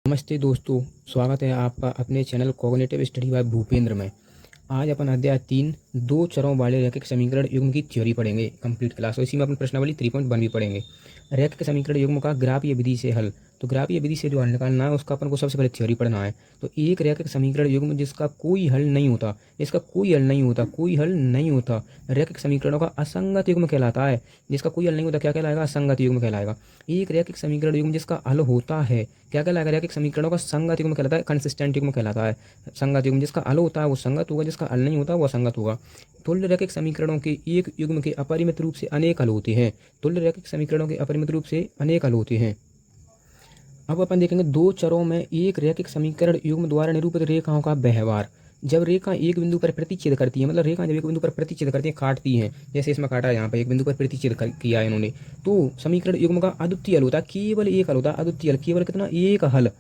नमस्ते दोस्तों, स्वागत है आपका अपने channel cognitive study bye Bhupendra में। आज अपन अध्याय 3 दो चरों वाले रैखिक समीकरण युग्म की थ्योरी पढ़ेंगे कंप्लीट क्लास। और इसी में अपन प्रश्नावली 3.1 भी पढ़ेंगे। रैखिक समीकरण युग्म का ग्राफीय विधि से हल। तो ग्राफीय विधि से जो हल निकालना है उसका अपन को सबसे पहले थ्योरी पढ़ना है। तो एक रैखिक समीकरण युग्म जिसका कोई हल नहीं होता, कोई हल नहीं होता रैखिक समीकरणों का असंगत युग्म कहलाता है। जिसका कोई हल नहीं होता क्या कहलाएगा? असंगत युग्म कहलाएगा। एक रैखिक समीकरण युग्म जिसका हल होता है क्या कहलाएगा? रैखिक समीकरणों का संगत युग्म कहलाता है, कंसिस्टेंट युग्म कहलाता है। संगत युग्म जिसका हल होता है वो संगत होगा, जिसका हल नहीं होता वो असंगत होगा। तुल्य रैखिक समीकरणों के एक युग्म के अपरिमित रूप से अनेक हल होते हैं। तुल्य रैखिक समीकरणों के अपरिमित रूप से अनेक हल होते हैं। अब अपन देखेंगे दो चरों में एक रैखिक समीकरण युग्म द्वारा निरूपित रेखाओं का व्यवहार। जब रेखा एक बिंदु पर प्रतिच्छेद करती है, मतलब रेखा जब एक बिंदु पर प्रतिच्छेद करती है, काटती हैं, जैसे इसमें काटा है, यहाँ पर एक बिंदु पर प्रतिच्छेद किया है इन्होंने, तो समीकरण युग्म का अद्वितीय हल होता है, केवल एक हल होता है। अद्वितीय हल केवल कितना? एक हल,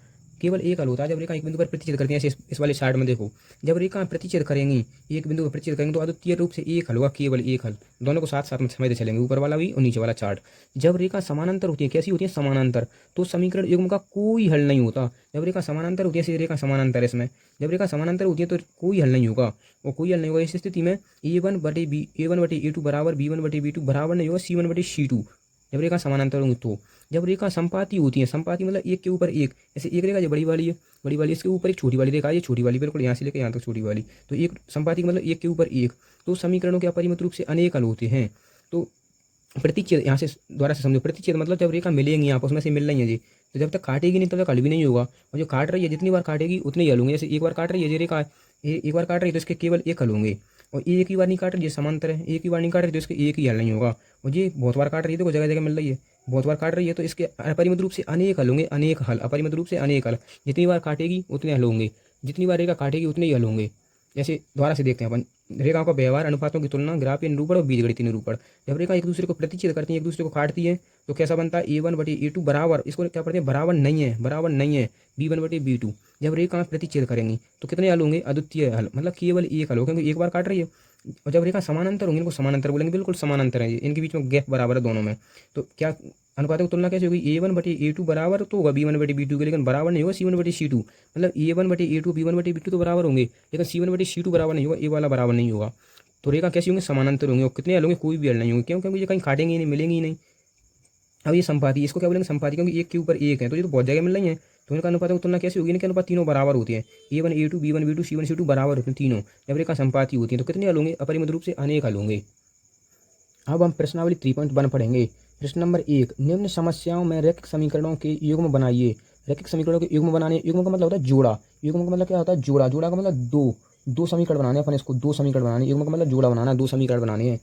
केवल एक हल होता है। जब रेखा एक बिंदु पर प्रतिच्छेद करती है, जैसे इस वाले साइड में देखो, जब रेखा प्रतिच्छेद करेंगी, एक बिंदु पर प्रतिच्छेद करेंगे तो अद्वितीय रूप से एक हल होगा, केवल एक हल। दोनों को साथ साथ में समझते चलेंगे, ऊपर वाला भी और नीचे वाला चार्ट। जब रेखा समानांतर होती है, कैसी होती है? समानांतर, तो समीकरण युग्म का कोई हल नहीं होता। जब रेखा समानांतर होती है, ऐसी रेखा समानांतर है इसमें, जब रेखा समानांतर होती है तो कोई हल नहीं होगा। और कोई हल नहीं होगा इस स्थिति में A1/A2 बराबर B1/B2 बराबर नहीं होगा C1/C2। जब रेखा समानांतर होंगी तो। जब रेखा संपाती होती है, संपाती मतलब एक के ऊपर एक, जैसे एक रेखा जो बड़ी वाली है, बड़ी वाली, इसके ऊपर एक छोटी वाली रेखा है, ये छोटी वाली बिल्कुल यहाँ से लेकर यहाँ तक छोटी वाली, तो एक संपाती मतलब एक के ऊपर एक। तो समीकरणों के अपरिमित रूप से अनेक हल होते हैं। तो प्रतिच्छेद यहाँ से द्वारा से समझो, प्रतिच्छेद मतलब जब रेखा मिलेंगी आपस में से मिल रही है जी, तो जब तक काटेगी नहीं तब तक हल भी नहीं होगा। और जो काट रही है जितनी बार काटेगी उतने ही हल होंगे। जैसे एक बार काट रही है ये रेखा, एक बार काट रही है तो इसके केवल एक हल होंगे। और ये एक ही बार नहीं काट रही है, समांतर है, एक ही बार नहीं काट रही तो इसके एक ही हल नहीं होगा। और ये बहुत बार काट रही है, देखो जगह जगह मिल रही है, बहुत बार काट रही है, तो इसके अपरिमित रूप से अनेक हल होंगे, अनेक हल, अपरिमित रूप से अनेक हल। जितनी बार काटेगी उतने हल होंगे, जितनी बार रेखा काटेगी उतने ही हल होंगे। जैसे द्वारा से देखते हैं अपन रेखाओं का व्यवहार, अनुपातों की तुलना, ग्राफीय निरूपण और बीजगणितीय निरूपण। जब रेखा एक दूसरे को प्रतिच्छेद करती है, एक दूसरे को काटती है, तो कैसा बनता है? A1/A2 बराबर, इसको क्या पढ़ते हैं? बराबर नहीं है, बराबर नहीं है B1/B2। जब रेखा प्रतिच्छेद करेंगी तो कितने हल होंगे? अद्वितीय हल, मतलब केवल एक हल होगा, क्योंकि एक बार काट रही है। और जब रेखा समानांतर होंगी, इनको समानांतर बोलेंगे, बिल्कुल समानांतर है, इनके बीच में गैप बराबर है दोनों में। तो क्या अनुपातों की तुलना कैसे होगी? A1/A2 बराबर तो होगा B1/B2 के, लेकिन बराबर नहीं होगा C1/C2। मतलब A1/A2 B1/B2 तो बराबर होंगे, लेकिन C1/C2 बराबर नहीं होगा, ए वाला बराबर नहीं होगा। तो रेखा कैसी होंगी? समानांतर होंगे। और कितने हल होंगे? कोई भी हल नहीं होंगे। क्यों? क्योंकि ये कहीं काटेंगे ही नहीं, मिलेंगे ही नहीं। अब ये संपाती, इसको क्या बोलेंगे? संपाती, क्योंकि एक के ऊपर एक है, तो ये तो बहुत जगह मिल रही है, तो इनका अनुपात की तुलना कैसे होगी? इनके अनुपात तीनों बराबर होती है। A1A2 B1B2 C1C2 बराबर होते हैं तीनों। जब रेखा संपाती होती है तो कितने हल होंगे? अपरिमित रूप से अनेक हल होंगे। अब हम प्रश्नावली 3.1 पढ़ेंगे। प्रश्न नंबर 1, निम्न समस्याओं में रैखिक समीकरणों के युग्म बनाइए। रैखिक समीकरणों के युग्म बनाने, युग्म का मतलब होता है जोड़ा। युग्म का मतलब क्या होता है? जोड़ा। जोड़ा का मतलब दो, दो समीकरण बनाने हैं अपन, इसको दो समीकरण बनाने। युग्म का मतलब जोड़ा बनाना, दो समीकरण बनाने हैं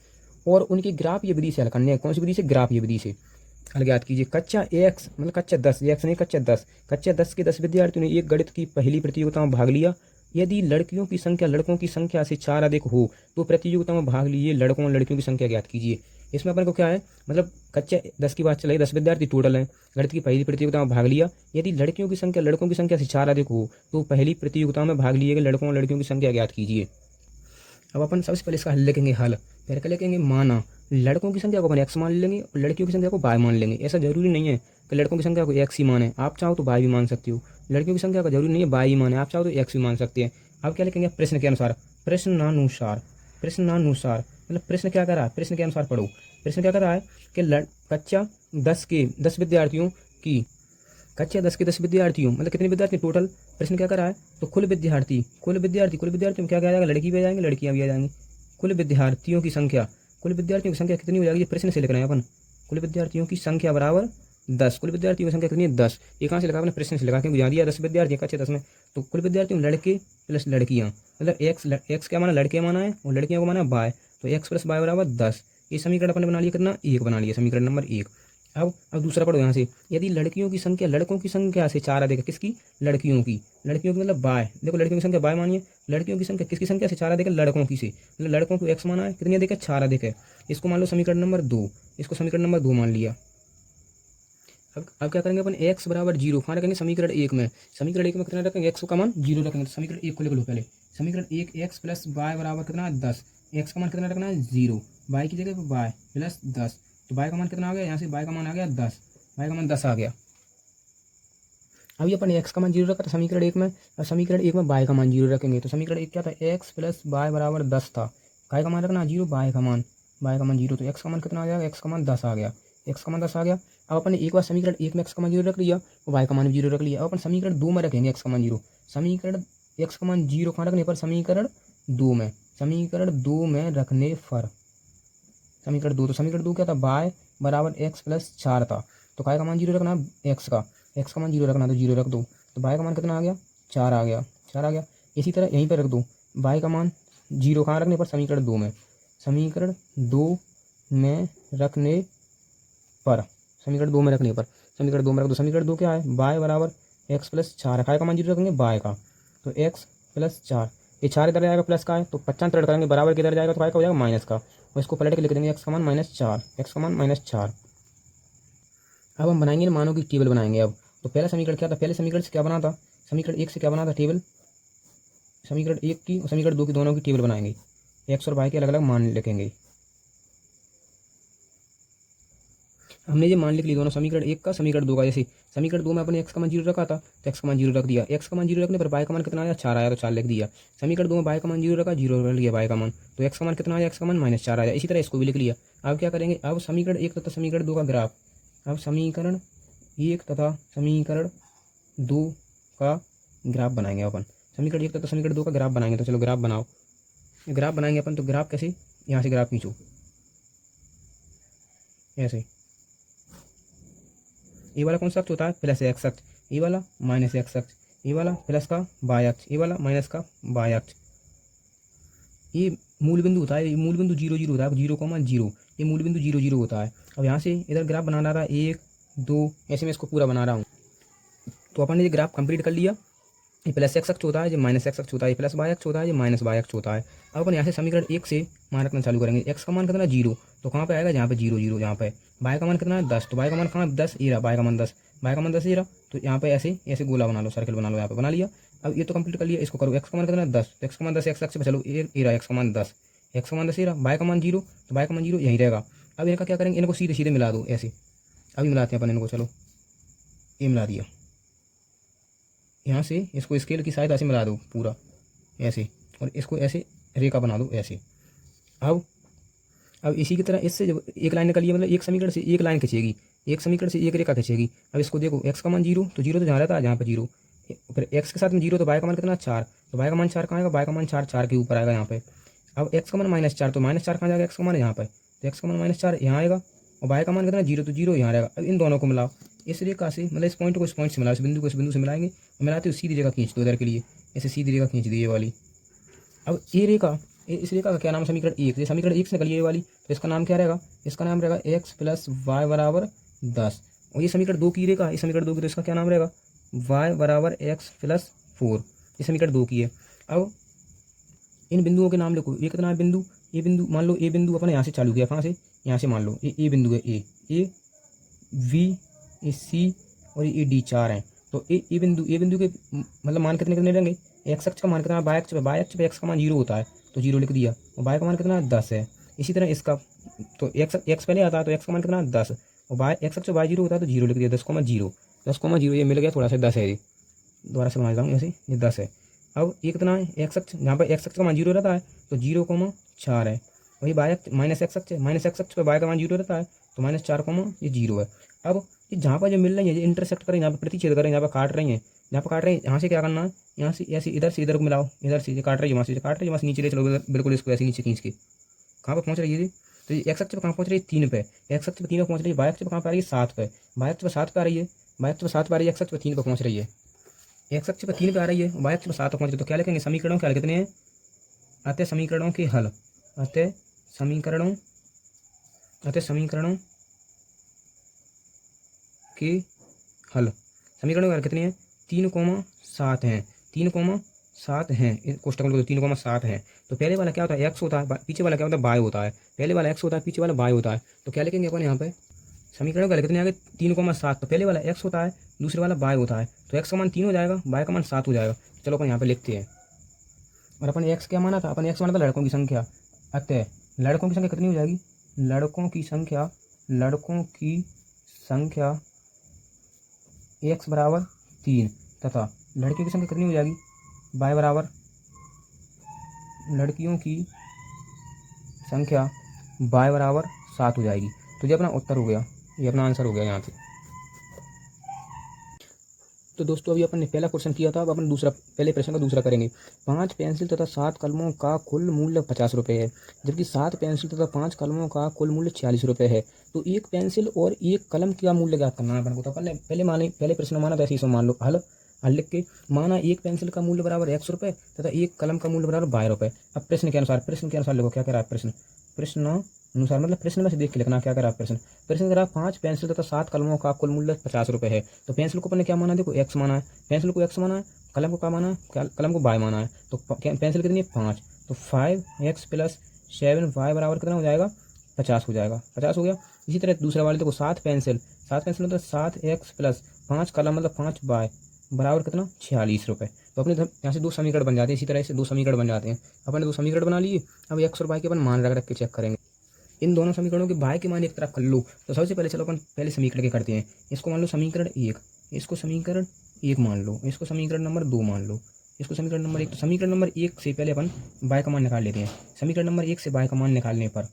और उनकी ग्राफीय विधि से हल करने हैं। कौन सी विधि से? ग्राफीय विधि से हल ज्ञात कीजिए। कक्षा एक्स मतलब कक्षा 10, एक्स नहीं कक्षा 10, कक्षा 10 के 10 विद्यार्थियों ने एक गणित की पहली प्रतियोगिता में भाग लिया। यदि लड़कियों की संख्या लड़कों की संख्या से 4 अधिक हो तो प्रतियोगिता में भाग लिए लड़कों और लड़कियों की संख्या ज्ञात कीजिए। इसमें अपन को क्या है, मतलब कक्षा 10 की बात चलाई, 10 विद्यार्थी टोटल हैं, गणित की पहली प्रतियोगिता में भाग लिया। यदि लड़कियों की संख्या लड़कों की संख्या से 4 अधिक हो तो पहली प्रतियोगिता में भाग लिए गए लड़कों और लड़कियों की संख्या ज्ञात कीजिए। अब अपन सबसे पहले इसका हल लिखेंगे। हल फिर क्या लिखेंगे? माना लड़कों की संख्या को अपन एक्स मान लेंगे और लड़कियों की संख्या को वाई मान लेंगे। ऐसा जरूरी नहीं है कि लड़कों की संख्या को एक्स ही माने, आप चाहो तो वाई भी मान सकते हो। लड़कियों की संख्या का जरूरी नहीं है वाई ही माने, आप चाहो तो एक्स भी मान सकते हैं। अब क्या लिखेंगे? प्रश्न के अनुसार, प्रश्नानुसार, प्रश्नानुसार मतलब प्रश्न क्या कर रहा है? प्रश्न के अनुसार पढ़ो। प्रश्न क्या कर रहा है कि कक्षा 10 के 10 विद्यार्थियों की, कक्षा 10 के 10 विद्यार्थियों मतलब कितने विद्यार्थी टोटल? प्रश्न क्या कर रहा है? तो कुल विद्यार्थी, कुल विद्यार्थी, कुल विद्यार्थियों में क्या क्या आ जाएगा? लड़की भी आ जाएंगे, लड़कियां भी आ जाएंगी। कुल विद्यार्थियों की संख्या, कुल विद्यार्थियों की संख्या कितनी हो जाएगी? ये प्रश्न से लिख रहे हैं अपन। कुल विद्यार्थियों की संख्या बराबर 10। कुल विद्यार्थियों की संख्या कितनी है? 10। ये कहाँ से लिखा? आपने प्रश्न से लिखा, क्योंकि यहाँ दिया 10 विद्यार्थी कक्षा 10 में। तो कुल विद्यार्थियों लड़के प्लस लड़कियाँ, मतलब एक्स क्या माना? लड़के माना है और लड़कियों को माना बाय, तो एक्स प्लस बाय बराबर 10। ये समीकरण अपन ने बना लिया, कितना? एक बना लिया, समीकरण नंबर 1। अब दूसरा पढ़ो यहाँ से। यदि लड़कियों की संख्या लड़कों की संख्या से 4 अधिक है, किसकी? लड़कियों की, लड़कियों की मतलब बाय, देखो लड़कियों की संख्या बाय मानिए, लड़कियों की संख्या किसकी संख्या से 4 अधिक है? लड़कों की से, मतलब लड़कों को एक्स माना है, कितनी अधिक है? 4 अधिक है। इसको मान लो समीकरण नंबर 2, इसको समीकरण नंबर 2 मान लिया। अब क्या करेंगे अपन? एक्स बराबर 0 कहाँ रखेंगे? समीकरण 1 में। समीकरण 1 में कितना रखेंगे? एक्स का मान 0 रखेंगे। तो समीकरण 1 को लिख लो पहले। समीकरण 1, एक्स प्लस वाई बराबर कितना? 10। एक्स का मान कितना रखना है? 0, वाई की जगह पर वाई प्लस 10। तो वाई का मान कितना आ गया? यहाँ से वाई का मान आ गया 10, वाई का मान 10 आ गया। अभी अपन एक्स का मान 0 रखा था समीकरण 1 में, और समीकरण 1 में वाई का मान 0 रखेंगे। तो समीकरण 1 क्या था, एक्स प्लस वाई बराबर 10 था। काय का मान रखना 0, वाई का मान 0। तो एक्स का मान कितना आ जाएगा, एक्स का मान 10 आ गया, एक्स का मान 10 आ गया। अब अपन ने एक बार समीकरण 1 में एक्स का मान 0 रख लिया, और वाई का मान भी 0 रख लिया। अब अपन समीकरण 2 में रखेंगे एक्स का मान 0। समीकरण एक्स का मान 0 कहाँ रखने पर, समीकरण 2 में, समीकरण 2 में रखने पर, समीकरण 2, तो समीकरण 2 क्या था, वाई बराबर एक्स प्लस 4 था। तो काय का मान 0 रखना, एक्स का मान 0 रखना, तो 0 रख दो। तो वाई का मान कितना आ गया, 4 आ गया, 4 आ गया। इसी तरह यहीं पर रख दो, वाई का मान 0 कहाँ रखने पर, समीकरण 2 में, समीकरण 2 में रखने पर, समीकरण 2 में रखने पर, समीकरण 2 में रख दो। समीकरण 2 क्या है, वाई बराबर एक्स प्लस 4 है। काय का मान 0 रखेंगे, वाई का, तो एक्स प्लस 4, ये 4 इधर जाएगा प्लस का है, तो 55 करेंगे, बराबर किधर जाएगा, तो काय का हो जाएगा माइनस का, और इसको पलट के लिख देंगे एक्स का मान -4, एक्स का मान -4। अब हम बनाएंगे मानों की टेबल बनाएंगे अब। तो पहला समीकरण क्या था, पहले समीकरण से क्या बना था, समीकरण 1 से क्या बना था टेबल, समीकरण 1 की और समीकरण 2 की दोनों की टेबल बनाएंगे, एक्स और वाई के अलग अलग मान लिखेंगे। हमने ये मान लिख ली दोनों, समीकरण 1 का समीकरण 2 का। जैसे समीकरण 2 में अपने एक्स का मान 0 रखा था, तो एक्स का मान 0 रख दिया, एक्स का मान 0 रखने पर वाई का मान कितना आया, 4 आया, तो 4 लिख दिया। समीकरण 2 में वाई का मान 0 रखा, 0 रख लिया वाई का मान, तो एक्स का मान कितना आया, एक्स का मान -4 आया। इसी तरह इसको भी लिख लिया। अब क्या करेंगे, अब समीकरण 1 तथा समीकरण 2 का ग्राफ, अब समीकरण 1 तथा समीकरण 2 का ग्राफ बनाएंगे अपन। समीकरण 1 तथा समीकरण 2 का ग्राफ बनाएंगे, तो चलो ग्राफ बनाओ। ग्राफ बनाएंगे अपन, तो ग्राफ कैसे, यहाँ से ग्राफ खींचो ऐसे, ये वाला कौन सा अक्ष होता है, प्लस एक्स अक्ष, ये वाला माइनस एक्स अक्ष, ये वाला प्लस का वाई अक्ष, ये वाला माइनस का वाई अक्ष। ये मूल बिंदु होता है, ये मूल बिंदु 0 0 होता है, 0,0, ये मूल बिंदु 0 0 होता है। अब यहाँ से इधर ग्राफ बना रहा था 1 2, ऐसे मैं इसको पूरा बना रहा हूँ। तो अपन ने ये ग्राफ कंप्लीट कर लिया। ये प्लस एक्स अक्ष होता है, ये माइनस एक्स अक्ष होता है, ये प्लस वाई अक्ष होता है, ये माइनस वाई अक्ष होता है। अब अपन यहाँ से समीकरण 1 से मान रखना चालू करेंगे। एक्स का मान कितना 0, तो कहाँ पे आएगा, जहाँ पे 0 0, यहाँ पे। वाई का मान कितना है 10, तो वाई का मान कहाँ 10, ये रहा वाई का मान 10, वाई का मान 10 ये रहा। तो यहाँ पे ऐसे ऐसे गोला बना लो, सर्कल बना लो, यहाँ पे बना लिया। अब ये तो कंप्लीट कर लिया, इसको करो। एक्स का मान कितना है 10, तो एक्स का मान 10 एक्स अक्ष पे चलो, ये रहा एक्स का मान 10, एक्स का मान 10 ये रहा। वाई का मान 0, तो वाई का मान 0 यहीं रहेगा। अब इनका क्या करेंगे, इनको सीधे सीधे मिला दो ऐसे। अभी मिलाते हैं अपन इनको, चलो ये मिला दिया। यहाँ से इसको स्केल की सहायता से मिला दो पूरा ऐसे, और इसको ऐसे रेखा बना दो ऐसे। अब इसी की तरह इससे जब एक लाइन निकली है, मतलब एक समीकरण से एक लाइन खींचेगी, एक समीकरण से एक रेखा खींचेगी। अब इसको देखो, एक्स का मान 0, तो 0 तो जहाँ रहता है जहाँ पे 0, फिर एक्स के साथ में 0, तो वाई का मान कितना 4, तो वाई का मान 4 कहाँ आएगा, वाई का मान 4 4 के ऊपर आएगा यहाँ पे। अब एक्स का मान -4, तो -4 कहाँ जाएगा, एक्स का मान यहाँ पे, तो एक्स का मान -4 यहाँ आएगा, और वाई का मान कितना 0, तो 0 यहाँ रहेगा। अब इन दोनों को मिलाओ, इस रेखा से, मतलब इस पॉइंट को इस पॉइंट से मिलाओ, इस बिंदु को इस बिंदु से मिलाएंगे, और मिलाते हुए सीधी रेखा खींच दो इधर के लिए, ऐसे सीधी रेखा खींच दी ये वाली। अब ये रेखा, इस रेखा का क्या नाम है, समीकरण 1, ये समीकरण 1 से निकली ये वाली, तो इसका नाम क्या रहेगा, इसका नाम रहेगा एक्स प्लस वाई बराबर 10। और ये समीकरण 2 की रेखा, इस समीकरण 2 की, तो इसका क्या नाम रहेगा, वाई बराबर एक्स प्लस 4, ये समीकरण 2 की है। अब इन बिंदुओं के नाम लिखो, ये कितना है बिंदु, ये बिंदु मान लो, ए बिंदु अपन यहाँ से चालू किया, कहाँ से, यहाँ से मान लो ये ए बिंदु है, ए वी, ए सी और ये डी 4 हैं। तो ए बिंदु के मतलब मान कितने कितने रहेंगे, एक्स अक्ष का मान कितना है, वाई अक्ष पे एक्स का मान 0 होता है, तो 0 लिख दिया, और वाई का मान कितना है 10 है। इसी तरह इसका, तो एक्स पहले आता है, तो एक्स का मान कितना है 10, और वाई एक्स अक्ष वाई 0 होता है, तो 0 लिख दिया, 10,0 ये मिल गया, थोड़ा सा 10 है ये, दोबारा से बना देता हूँ ऐसे, ये 10 है। अब ये कितना है, एक्स अक्ष, जहाँ पर एक्स अक्ष का मान 0 रहता है, तो 0,4 है। वही वाई अक्ष माइनस एक्स अक्ष है, माइनस एक्स अक्ष पर वाई का मान 0 रहता है, तो -4, ये 0 है। अब ये जहाँ पर जो मिल रही है, ये इंटरसेक्ट करें, जहाँ पर प्रतिच्छेद करें, जहाँ पर काट रही हैं, जहाँ पर काट रहे हैं, यहाँ से क्या करना है, यहाँ से ऐसे इधर से इधर को मिलाओ, इधर से काट रही है, वहाँ से काट रही है, वहाँ से नीचे ले चलो, बिल्कुल इसको ऐसे नीचे खींच के कहाँ पर पहुँच रही है ये, तो ये एक्स अक्ष पर कहाँ पहुँच रही है 3 पे, एक्स अक्ष पर 3 पे पहुँच रही है। वाई अक्ष पर कहाँ पर आ रही है 7 पे, वाई अक्ष पर 7 पे आ रही है, वाई अक्ष पर 7 पे आ रही है, एक्स अक्ष पर 3 पे पहुँच रही है, एक्स अक्ष पर 3 पे आ रही है, वाई अक्ष पर 7 पे पहुँच रही है। तो क्या लिखेंगे, समीकरणों के हल कितने हैं, अतः समीकरणों के हल, अतः समीकरणों अतः समीकरणों के हल, समीकरणों के हल कितने हैं, 3,7 हैं, 3,7 हैं, इस कोष्टक में 3,7 हैं। तो पहले वाला क्या होता है, एक्स होता है, पीछे वाला क्या होता है, वाई होता है, पहले वाला एक्स होता है, पीछे वाला वाई होता है। तो क्या लिखेंगे अपन यहाँ पे, समीकरणों के हल कितने आ गए 3,7, तो पहले वाला एक्स होता है, दूसरे वाला वाई होता है, तो एक्स का मान 3 हो जाएगा, वाई का मान 7 हो जाएगा। चलो अपन यहाँ पे लिखते हैं। और अपन एक्स क्या माना था, अपन एक्स माना था लड़कों की संख्या, अतः लड़कों की संख्या कितनी हो जाएगी, लड़कों की संख्या एक्स बराबर 3 तथा लड़कियों की संख्या कितनी हो जाएगी, y बराबर लड़कियों की संख्या y बराबर 7 हो जाएगी। तो ये अपना उत्तर हो गया, ये अपना आंसर हो गया यहाँ से। तो दोस्तों अभी अपन ने पहला क्वेश्चन किया था, अब अपन दूसरा, पहले प्रश्न का दूसरा करेंगे। 5 पेंसिल तथा 7 कलमों का कुल मूल्य 50 रुपये है, जबकि 7 पेंसिल तथा 5 कलमों का कुल मूल्य 46 रुपये है। तो एक पेंसिल और एक कलम का मूल्य ज्ञात करना है अपन को। तो अपन ने पहले प्रश्न माना था, ऐसे ही मान लो, हल लिख के माना एक पेंसिल का मूल्य बराबर x रुपये तथा एक कलम का मूल्य बराबर y रुपये। अब प्रश्न के अनुसार लिखो क्या कह रहा है प्रश्न अनुसार, मतलब प्रश्न में से देख के लिखना क्या कह रहा है प्रश्न कह रहा है 5 पेंसिल तथा 7 कलमों का कुल मूल्य 50 रुपये है। तो पेंसिल को अपन ने क्या माना, देखो x माना है, पेंसिल को x माना है, कलम को क्या माना है, कलम को y माना है। तो पेंसिल कितनी है 5, तो 5x + 7y बराबर कितना हो जाएगा, 50 हो जाएगा, 50 हो गया। इसी तरह दूसरा वाले देखो 7 पेंसिल मतलब 7x + 5 कलम मतलब 5y बराबर कितना 46 रुपये। तो अपने यहाँ से दो समीकरण बन जाते हैं, इसी तरह से दो समीकरण बन जाते हैं। अपन ने दो समीकरण बना लिए, अब x और y के अपन मान रख के चेक करेंगे। इन दोनों समीकरणों के y के मान एक तरफ कर लो। तो सबसे पहले चलो अपन पहले समीकरण के करते हैं। इसको मान लो समीकरण 1, इसको समीकरण 1 मान लो, इसको समीकरण नंबर 2 मान लो, इसको समीकरण नंबर 1। तो समीकरण नंबर 1 से पहले अपन y का मान निकाल लेते हैं। समीकरण नंबर 1 से y का मान निकालने पर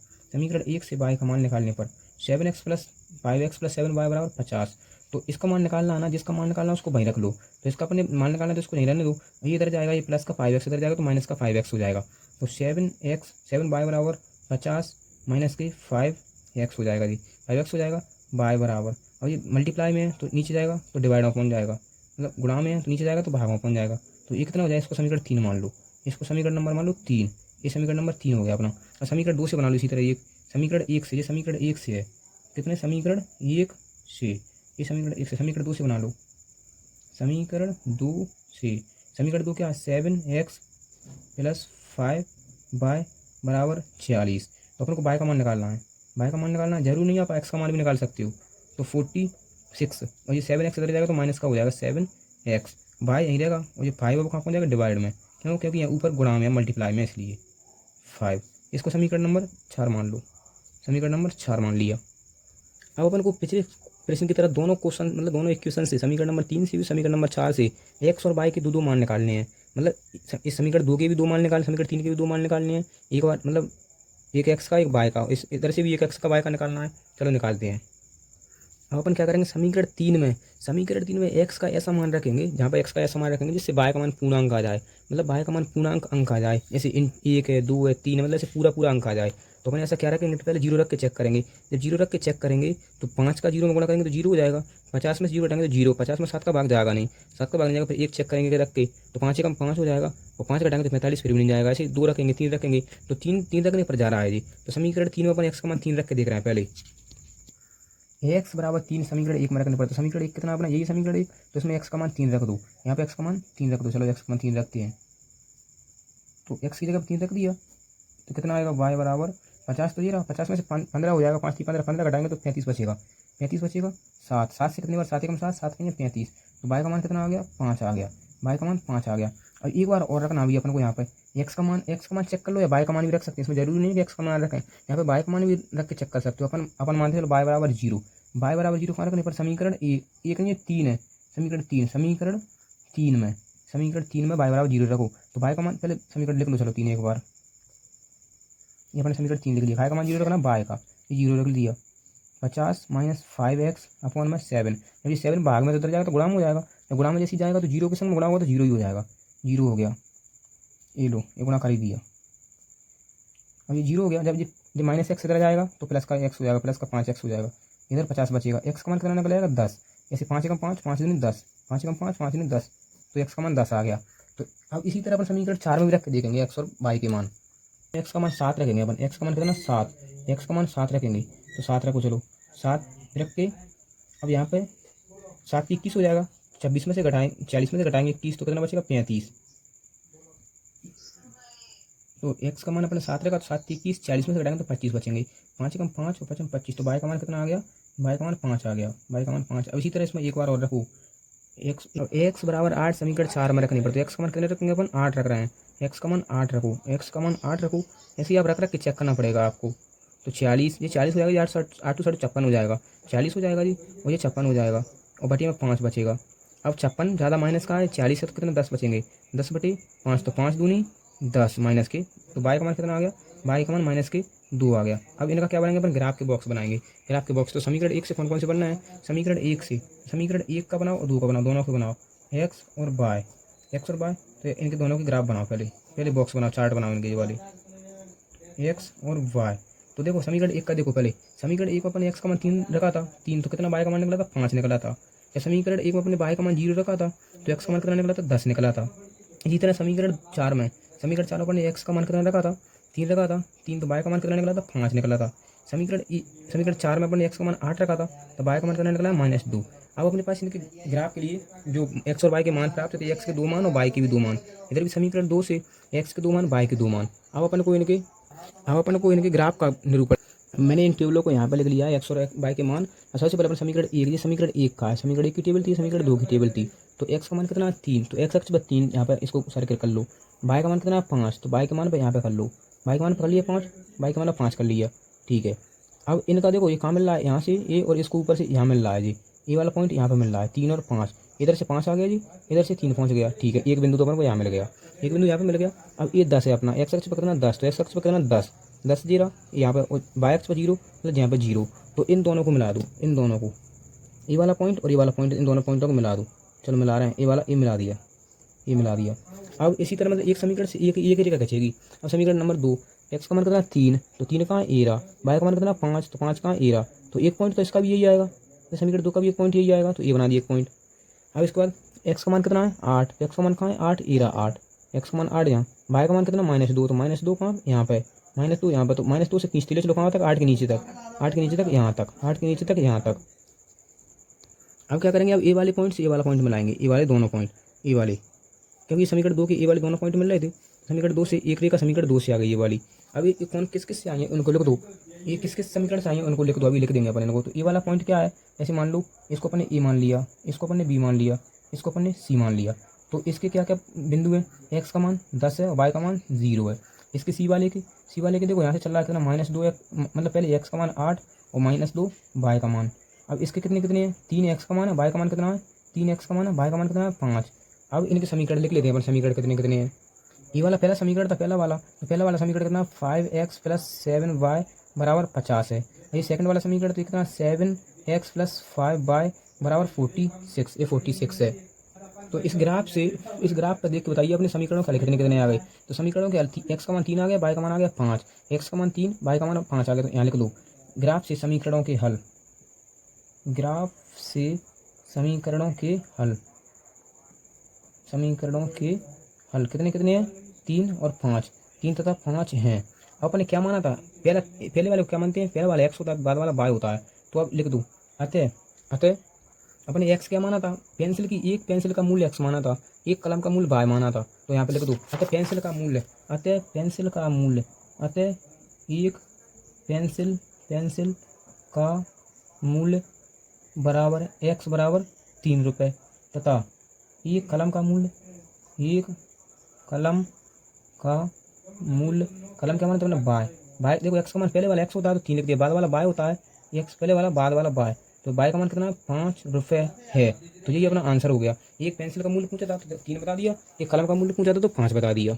7x + 5x + 7y बराबर 50। तो इसका मान निकालना है ना, जिसका मान निकालना है उसको वहीं रख लो। तो इसका अपने मान निकालना है तो इसको नहीं रहने दो, ये इधर जाएगा, ये प्लस का 5x इधर जाएगा तो माइनस का 5x हो जाएगा। तो 7y बराबर 50 माइनस के 5x हो जाएगा जी, 5x हो जाएगा। y बराबर, और ये मल्टीप्लाई में है तो नीचे जाएगा तो डिवाइड अपॉन जाएगा, मतलब गुणा में है तो नीचे जाएगा तो भाग अपॉन जाएगा। तो ये कितना हो जाएगा, इसको समीकरण 3 मान लो, इसको समीकरण नंबर मान लो 3, ये समीकरण नंबर 3 हो गया अपना। और समीकरण 2 से बना लो इसी तरह, ये समीकरण 1 से, ये समीकरण 1 से है, कितने समीकरण 1 से, ये समीकरण 1 से, समीकरण 2 से बना लो, समीकरण 2 से, समीकरण 2 क्या है 7x + 5y बराबर 46। तो अपन को y का मान निकालना है, y का मान निकालना है, जरूरी नहीं आप x का मान भी निकाल सकते हो। तो 46, और ये 7x इधर जाएगा तो माइनस का हो जाएगा 7x, y यहीं रहेगा, और ये 5 अब कहाँ पहुँच जाएगा डिवाइड में, क्योंकि यहाँ ऊपर गुणा में मल्टीप्लाई में, इसलिए 5। इसको समीकरण नंबर 4 मान लो, समीकरण नंबर 4 मान लिया। अब अपन को पिछले प्रश्न की तरह दोनों क्वेश्चन, मतलब दोनों इक्वेशन से, समीकरण नंबर 3 से भी समीकरण नंबर 4 से x और y के दो मान निकालने हैं। मतलब इस समीकरण 2 के भी 2 मान निकालने, समीकरण 3 के भी 2 मान निकालने हैं। एक बार मतलब एक x का एक y का, इस इधर से भी एक x का y का निकालना है। चलो निकालते हैं। अब अपन क्या करेंगे, समीकरण 3 में x का ऐसा मान रखेंगे, जहाँ पर x का ऐसा मान रखेंगे जिससे y का मान पूर्णांक आ जाए, मतलब y का मान पूर्णांक अंक आ जाए, जैसे 1 है 2 है 3 है, मतलब ऐसे पूरा अंक आ जाए। तो अपन ऐसा क्या रखेंगे, तो पहले 0 रख के चेक करेंगे। जब 0 रख के चेक करेंगे तो 5 का 0 में गुणा करेंगे तो 0 हो जाएगा, 50 में से 0 हटाएंगे तो 0, 50 में 7 का भाग जाएगा नहीं, 7 का भाग नहीं जाएगा। फिर 1 चेक करेंगे रख के तो 5 एकम 5 हो जाएगा, और 5 घटाएंगे तो 45, फिर भी नहीं जाएगा। ऐसे 2 रखेंगे 3 रखेंगे तो 3 रखने पर जा रहा है जी। तो समीकरण 3 में अपन x का मान 3 रख के देख रहे हैं। पहले x बराबर 3 समीकरण 1 में रखने पर, तो समीकरण 1 कितना अपना, यही समीकरण 1, तो इसमें x का मान 3 रख दो, यहाँ पे x का मान 3 रख दो। चलो x का मान 3 रखते हैं, तो x की जगह 3 रख दिया तो कितना आएगा, y बराबर 50। तो ये रहा, 50 में से 15 हो जाएगा, 5 थी 15, 15 घटाएंगे तो 35 बचेगा, 35 बचेगा। 7 से कितनी बार, 7 एकम 7, 7 कहीं 35, तो y का मान कितना आ गया, 5 आ गया, y का मान 5 आ गया। और एक बार और रखना भी अपन को, यहाँ पे x का मान चेक कर लो, या y का मान भी रख सकते हैं, इसमें जरूरी नहीं कि x का मान रखें, यहाँ पे y का मान भी रख के चेक कर सकते हो। अपन मानते चलो y बराबर 0, y बराबर 0 कहाँ रखने पर, समीकरण 1 नहीं 3 है, समीकरण 3 में y बराबर 0 रखो। तो y का मान पहले समीकरण लिख लो, चलो 3 एक बार, ये अपने समीकरण 3 लिख लिया, y का मान 0 रखना, y का 0 रख दिया। 50 माइनस 5x अपॉन में 7, जब ये 7 भाग में तो उधर जाएगा तो गुणा में हो जाएगा, जब गुणा में जैसे जाएगा तो 0 के संग गुणा होगा तो 0 ही हो जाएगा, 0 हो गया। ये लो, ये गुणा कर ही दिया, अब ये 0 हो गया। जब माइनस एक्स इधर जाएगा तो प्लस का x हो जाएगा, प्लस का 5x हो जाएगा, इधर 50 बचेगा। x का मान कितना निकलेगा 10, ऐसे 5 एकम 5, 5 दूनी 10, 5 एकम 5, 5 दूनी 10, तो x का मान 10 आ गया। तो अब इसी तरह अपन समीकरण 4 में भी रख के देखेंगे x और y के मान। x का मान 7 रखेंगे अपन, x का मान कितना 7, x का मान 7 रखेंगे, तो 7 रखो, चलो 7 रख के अब यहाँ पे 7 की 21 हो जाएगा, 26 में से घटाएंगे 40 में से घटाएंगे 21 तो कितना बचेगा 35। तो x का मान अपने 7 रखा, तो 7 की 21, 40 में से घटाएंगे तो 25 बचेंगे, 5 एकम 5 और 5 25, तो y का मान कितना आ गया, y का मान 5 आ गया, y का मान 5। अब इसी तरह इसमें एक बार और रखो, x बराबर 8 समीकरण 4 में रखनी पड़ती है। x का मान कितने रखेंगे अपन, 8 रख रहे हैं, x का मान 8 रखो, x का मान 8 रखो, ऐसे ही आप रख के चेक करना पड़ेगा आपको। तो 40, ये 40 हो जाएगा, 8 8 8 56 हो जाएगा, 40 हो जाएगा जी, और ये 56 हो जाएगा, और बटी में 5 बचेगा। अब 56 ज़्यादा माइनस का है 40 है तो कितना 10 बचेंगे, 10/5 तो 5 दूनी 10 माइनस के, तो बाई का मान कितना आ गया, बाई का मान -2 आ गया। अब इनका क्या बनाएंगे अपन, ग्राफ के बॉक्स बनाएंगे। ग्राफ के बॉक्स तो समीकरण 1 से कौन कौन से बनना है, समीकरण 1 से, समीकरण 1 का बनाओ और 2 का बनाओ, दोनों को बनाओ, एक्स और वाई, एक्स और वाई, तो इनके दोनों के ग्राफ बनाओ, पहले पहले बॉक्स बनाओ, चार्ट बनाओ इनके ये वाले, एक्स और वाई। तो देखो समीकरण 1 का देखो, पहले समीकरण 1 में अपने एक्स का मान 3 रखा था, 3 तो कितना बाई का मान निकला था 5 निकला था। या समीकरण 1 में अपने बाई का मान 0 रखा था तो एक्स का मान कितना निकला था 10 निकला था। इसी तरह समीकरण 4 में, समीकरण 4 में अपने एक्स का मान कितना रखा था 3 रखा था, 3 तो बाई का मान कितना निकला था 5 निकला था। समीकरण 4 में अपने एक्स का मान 8 रखा था तो बाई का मान कितना निकला -2। अब अपने पास इनके ग्राफ के लिए जो एक्स और वाई के मान प्राप्त थे, एक्स के 2 मान और वाई के भी 2 मान, इधर भी समीकरण 2 से एक्स के 2 मान वाई के 2 मान। अब अपन को इनके ग्राफ का निरूपण, मैंने इन टेबलों को यहाँ पर लिख लिया है, एक्स और वाई के मान। सबसे पहले अपन समीकरण 1, ये समीकरण 1 का है, समीकरण 1 की टेबल थी, समीकरण 2 की टेबल थी। तो एक्स का मान कितना 3, तो एक्स अक्ष पर 3 यहाँ पर इसको सर्किल कर लो। वाई का मान कितना 5, तो वाई के मान पर यहाँ पे कर लो, वाई का मान कर लिया 5, वाई का मान 5 कर लिया, ठीक है। अब इनका देखो ये कहाँ मिल रहा है, यहाँ से ए, और इसको ऊपर से यहाँ मिल रहा है जी, ये वाला पॉइंट यहाँ पर मिल रहा है 3 और 5, इधर से 5 आ गया जी, इधर से 3 पहुँच गया, ठीक है। एक बिंदु तो अपन को यहाँ मिल गया, एक बिंदु यहाँ पे मिल गया। अब ये 10 है अपना, एक्स अक्ष पर कितना 10, तो एक्स अक्ष पर कितना 10, 10 जीरो यहाँ पर, वाई एक्स पर 0 मतलब यहाँ पर 0। तो इन दोनों को मिला दूँ, इन दोनों को, ये वाला पॉइंट और ये वाला पॉइंट, इन दोनों पॉइंटों को मिला दूँ। चलो मिला रहे हैं, ये वाला ये मिला दिया, ये मिला दिया। अब इसी तरह मतलब एक समीकरण से एक एक जगह बचेगी। अब समीकरण नंबर 2, एक्स का मान कितना 3, तो 3 कहाँ ए रहा, वाई का मान कितना 5, तो 5 कहाँ ए रहा, तो एक पॉइंट तो इसका भी यही आएगा, तो समीकरण 2 का भी एक पॉइंट यही आएगा, तो ये बना दिया एक पॉइंट। अब इसके बाद एक्स का मान कितना है 8, एक्स का मान कहाँ है 8 ए रहा 8, एक्स का मान 8 यहाँ, वाई का मान कितना -2, तो -2 कहाँ यहाँ पे, -2 यहाँ पर, तो -2 से खींचते ले चलो कहाँ तक 8 के नीचे तक, 8 के नीचे तक यहाँ तक, 8 के नीचे तक यहाँ तक। अब क्या करेंगे, अब ए वाले पॉइंट से ए वाला पॉइंट मिलाएंगे, ए वाले दोनों पॉइंट, ए वाले, क्योंकि समीकरण 2 के ए वाले दोनों पॉइंट मिल रहे थे, समीकरण 2 से एक रेखा समीकरण 2 से आ गई ये वाली। अब ये कौन किस किस से आई है उनको लिख दो, ये किस किस समीकरण से आई है उनको लिख दो, अभी लिख देंगे अपन इनको। तो ए वाला पॉइंट क्या है, जैसे मान लो इसको अपन ने ए मान लिया, इसको अपन ने बी मान लिया, इसको अपन ने सी मान लिया, तो इसके क्या क्या बिंदु है, एक्स का मान 10 है और वाई का मान 0 है। इसके सी वाले के देखो यहाँ से चल रहा है कितना -2 है, मतलब पहले एक्स का मान 8 और -2 वाई का मान। अब इसके कितने कितने हैं, 3 एक्स का मान है, वाई का मान कितना है 3 एक्स का मान है, वाई का मान कितना है 5। अब इनके समीकरण लिख लेते हैं अपन, समीकरण कितने कितने हैं। ये वाला पहला समीकरण था, पहला वाला, तो पहला वाला समीकरण कितना 5x + 7y = 50 है। ये सेकंड वाला समीकरण तो कितना 7x + 5y = 46, ये 46 है। तो इस ग्राफ पर देख के बताइए अपने समीकरणों के हल कितने कितने आ गए। तो समीकरणों के हल, एक्स का मान 3 आ गया, वाई का मान आ गया 5, एक्स का मान 3, वाई का मान 5 आ गया, तो यहाँ लिख दो ग्राफ से समीकरणों के हल, ग्राफ से समीकरणों के हल, समीकरणों के हल कितने कितने हैं 3 और 5, 3 तथा 5 हैं। अब अपने क्या माना था, पहले वाले को क्या मानते हैं, पहले वाला एक्स होता है, बाद वाला वाई होता है, तो अब लिख दूँ अतः अतः अपने एक्स क्या माना था, एक पेंसिल का मूल्य एक्स माना था, एक कलम का मूल्य वाई माना था, तो यहाँ पे लिख दूँ अतः पेंसिल का मूल्य, अतः पेंसिल का मूल्य, अतः एक पेंसिल का मूल्य बराबर एक्स बराबर 3 रुपये, तथा एक कलम का मूल्य, एक कलम का मूल्य, कलम क्या माना मतलब बाय, देखो एक्स का मान पहले वाला एक्स होता है तो 3 लिख दिया, बाद वाला बाय होता है, एक्स पहले वाला बाद वाला बाय, तो बाय का मान कितना 5 रुपये है। तो ये अपना आंसर हो गया। एक पेंसिल का मूल्य पूछा था तो 3 बता दिया, एक कलम का मूल्य पूछा था तो 5 बता दिया।